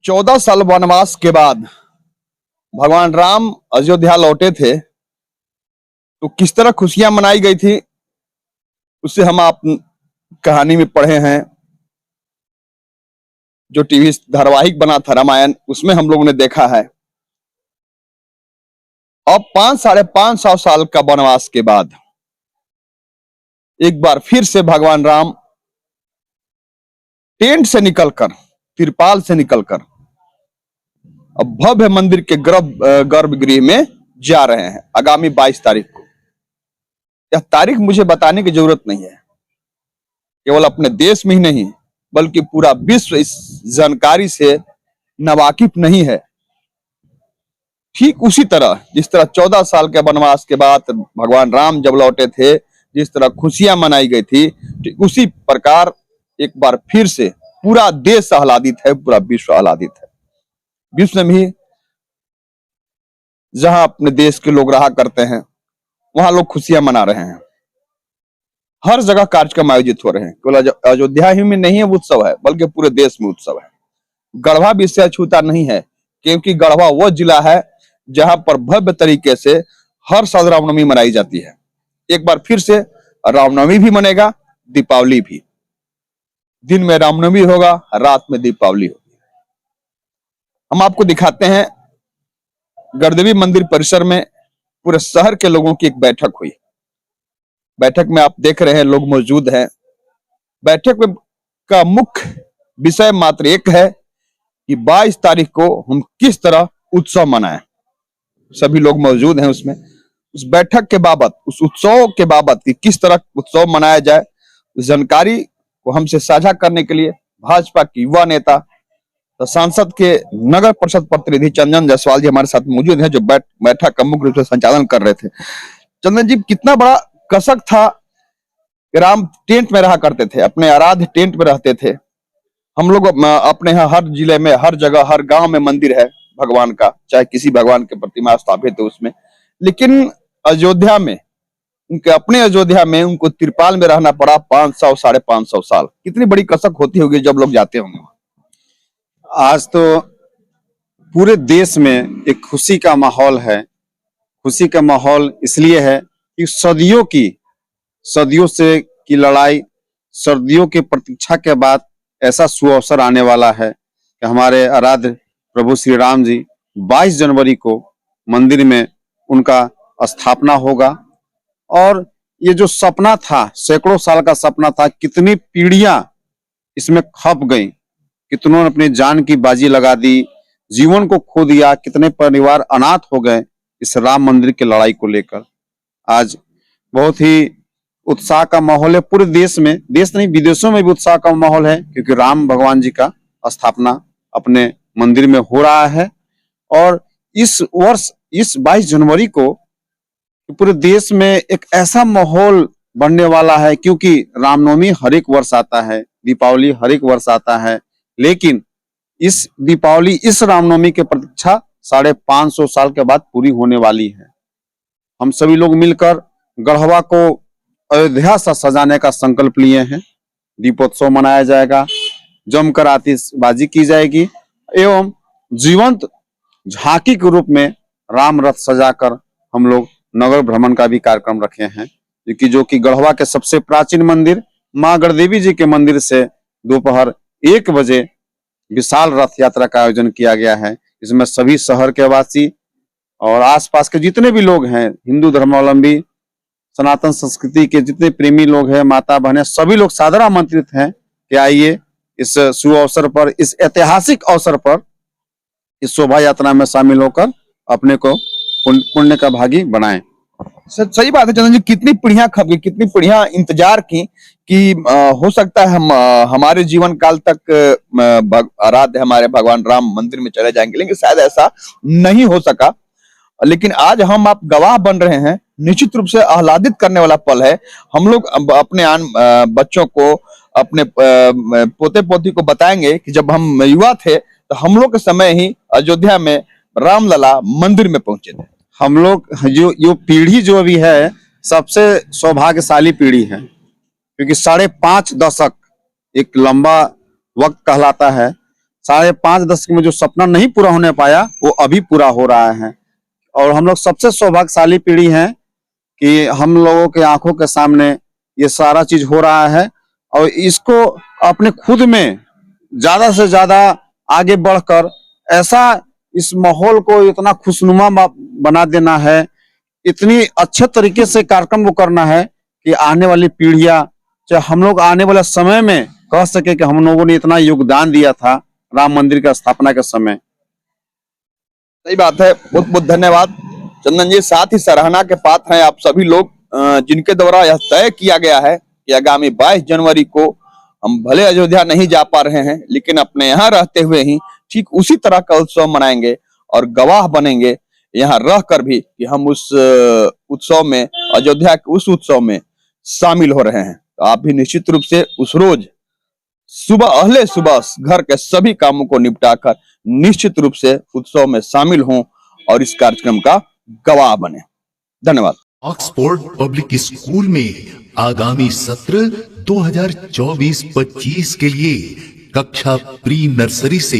14 साल वनवास के बाद भगवान राम अयोध्या लौटे थे। तो किस तरह खुशियां मनाई गई थी उससे हम आप कहानी में पढ़े हैं। जो टीवी धारावाहिक बना था रामायण, उसमें हम लोगों ने देखा है। अब 5-5.5 साल का वनवास के बाद एक बार फिर से भगवान राम टेंट से निकलकर, तिरपाल से निकलकर अब भव्य मंदिर के गर्भगृह में जा रहे हैं आगामी 22 तारीख को। यह तारीख मुझे बताने की जरूरत नहीं है। केवल अपने देश में ही नहीं बल्कि पूरा विश्व इस जानकारी से नावाकिफ नहीं है। ठीक उसी तरह जिस तरह 14 साल के वनवास के बाद भगवान राम जब लौटे थे, जिस तरह खुशियां मनाई गई थी, ठीक उसी प्रकार एक बार फिर से पूरा देश आह्लादित है, पूरा विश्व आह्लादित है। विश्व में ही जहां अपने देश के लोग रहा करते हैं वहां लोग खुशियां मना रहे हैं। हर जगह कार्यक्रम आयोजित हो रहे हैं। केवल अयोध्या ही में नहीं है उत्सव है, बल्कि पूरे देश में उत्सव है। गढ़वा भी इससे अछूता नहीं है, क्योंकि गढ़वा वह जिला है जहां पर भव्य तरीके से हर साल रामनवमी मनाई जाती है। एक बार फिर से रामनवमी भी मनेगा, दीपावली भी। दिन में रामनवमी होगा, रात में दीपावली होगी। हम आपको दिखाते हैं गढ़देवी मंदिर परिसर में पूरे शहर के लोगों की एक बैठक हुई। बैठक में आप देख रहे हैं लोग मौजूद हैं। बैठक में का मुख्य विषय मात्र एक है कि 22 तारीख को हम किस तरह उत्सव मनाएं। सभी लोग मौजूद हैं उसमें। उस बैठक के बाबत, उस उत्सव के बाबत कि किस तरह उत्सव मनाया जाए, उस जानकारी को हमसे साझा करने के लिए भाजपा की युवा नेता तो सांसद के नगर परिषद प्रतिनिधि चंदन जायसवाल जी हमारे साथ मौजूद हैं, जो बैठक का मुख्य रूप से संचालन कर रहे थे। चंदन जी, कितना बड़ा कसक था कि राम टेंट में रहा करते थे, अपने आराध्य टेंट में रहते थे। हम लोग अपने यहाँ हर जिले में, हर जगह, हर गांव में मंदिर है भगवान का, चाहे किसी भगवान की प्रतिमा स्थापित है उसमें। लेकिन अयोध्या में, उनके अपने अयोध्या में उनको तिरपाल में रहना पड़ा 500-550 साल। कितनी बड़ी कसक होती होगी जब लोग जाते होंगे। आज तो पूरे देश में एक खुशी का माहौल है। खुशी का माहौल इसलिए है कि सदियों से की लड़ाई, सदियों की प्रतीक्षा के बाद ऐसा सुअवसर आने वाला है कि हमारे आराध्य प्रभु श्री राम जी 22 जनवरी को मंदिर में उनका स्थापना होगा। और ये जो सपना था, सैकड़ों साल का सपना था, कितनी पीढ़ियां इसमें खप गई, कितनों ने अपनी जान की बाजी लगा दी, जीवन को खो दिया, कितने परिवार अनाथ हो गए इस राम मंदिर की लड़ाई को लेकर। आज बहुत ही उत्साह का माहौल है पूरे देश में, देश नहीं विदेशों में भी उत्साह का माहौल है, क्योंकि राम भगवान जी का स्थापना अपने मंदिर में हो रहा है। और इस वर्ष, इस 22 जनवरी को पूरे देश में एक ऐसा माहौल बनने वाला है, क्योंकि रामनवमी हर एक वर्ष आता है, दीपावली हर एक वर्ष आता है, लेकिन इस दीपावली, इस रामनवमी की प्रतीक्षा 550 साल के बाद पूरी होने वाली है। हम सभी लोग मिलकर गढ़वा को अयोध्या सा सजाने का संकल्प लिए हैं। दीपोत्सव मनाया जाएगा, जमकर आतिशबाजी की जाएगी एवं जीवंत झांकी के रूप में राम रथ सजाकर हम लोग नगर भ्रमण का भी कार्यक्रम रखे हैं, जो कि गढ़वा के सबसे प्राचीन मंदिर मां गढ़देवी जी के मंदिर से दोपहर 1 बजे विशाल रथ यात्रा का आयोजन किया गया है। इसमें सभी शहर के वासी और आसपास के जितने भी लोग हैं, हिंदू धर्मावलंबी, सनातन संस्कृति के जितने प्रेमी लोग हैं, माता बहनें, सभी लोग सादर आमंत्रित हैं कि आइए इस शुभ अवसर पर, इस ऐतिहासिक अवसर पर इस शोभा यात्रा में शामिल होकर अपने को पुण्य का भागी बनाएं। सही बात है चंदन जी। कितनी पीढ़ियां खप गई, कितनी पीढ़ियां इंतजार की कि हो सकता है हम हमारे जीवन काल तक आराध्य हमारे भगवान राम मंदिर में चले जाएंगे, लेकिन शायद ऐसा नहीं हो सका। लेकिन आज हम आप गवाह बन रहे हैं। निश्चित रूप से आह्लादित करने वाला पल है। हम लोग अपने बच्चों को, अपने पोते पोती को बताएंगे कि जब हम युवा थे तो हम लोग के समय ही अयोध्या में रामलला मंदिर में पहुंचे थे। हम लोग जो पीढ़ी जो अभी है, सबसे सौभाग्यशाली पीढ़ी है, क्योंकि 5.5 दशक एक लंबा वक्त कहलाता है। 5.5 दशक में जो सपना नहीं पूरा होने पाया वो अभी पूरा हो रहा है। और हम लोग सबसे सौभाग्यशाली पीढ़ी हैं कि हम लोगों के आंखों के सामने ये सारा चीज हो रहा है और इसको अपने खुद में ज्यादा से ज्यादा आगे बढ़कर ऐसा इस माहौल को इतना खुशनुमा बना देना है, इतनी अच्छे तरीके से कार्यक्रम को करना है कि आने वाली पीढ़ियां, चाहे हम लोग आने वाले समय में कह सके कि हम लोगों ने इतना योगदान दिया था राम मंदिर का स्थापना के समय। सही बात है, बहुत बहुत धन्यवाद चंदन जी। साथ ही सराहना के पात्र हैं आप सभी लोग जिनके द्वारा यह तय किया गया है कि आगामी 22 जनवरी को हम भले अयोध्या नहीं जा पा रहे हैं लेकिन अपने यहाँ रहते हुए ही ठीक उसी तरह का उत्सव मनाएंगे और गवाह बनेंगे यहाँ रह कर भी कि हम उस उत्सव में, अयोध्या के उस उत्सव में शामिल हो रहे हैं। तो आप भी निश्चित रूप से उस रोज सुबह अहले सुबह घर के सभी कामों को निपटाकर निश्चित रूप से उत्सव में शामिल हों और इस कार्यक्रम का गवाह बने। धन्यवाद। ऑक्सफोर्ड पब्लिक स्कूल में आगामी सत्र 2024-25 के लिए कक्षा प्री नर्सरी से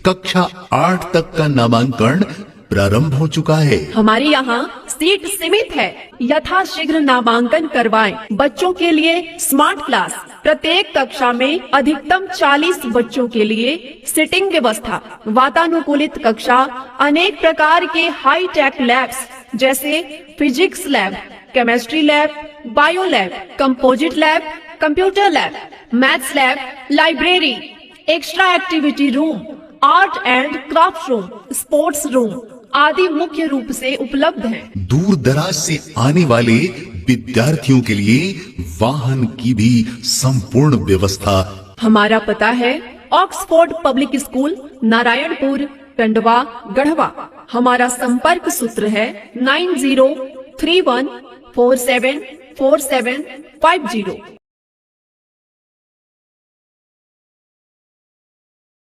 कक्षा 8 तक का नामांकन प्रारंभ हो चुका है। हमारे यहाँ सीट सीमित है, यथाशीघ्र नामांकन करवाएं। बच्चों के लिए स्मार्ट क्लास, प्रत्येक कक्षा में अधिकतम 40 बच्चों के लिए सीटिंग व्यवस्था, वातानुकूलित कक्षा, अनेक प्रकार के हाई टेक लैब्स जैसे physics lab, chemistry lab, bio lab, composite lab, computer lab, maths lab, library, extra activity room, art and craft room, sports room आदि मुख्य रूप से उपलब्ध हैं। दूर दराज से आने वाले विद्यार्थियों के लिए वाहन की भी संपूर्ण व्यवस्था। हमारा पता है Oxford public school, Narayanpur, Tandwa, Garhwa. हमारा संपर्क सूत्र है 9031474750।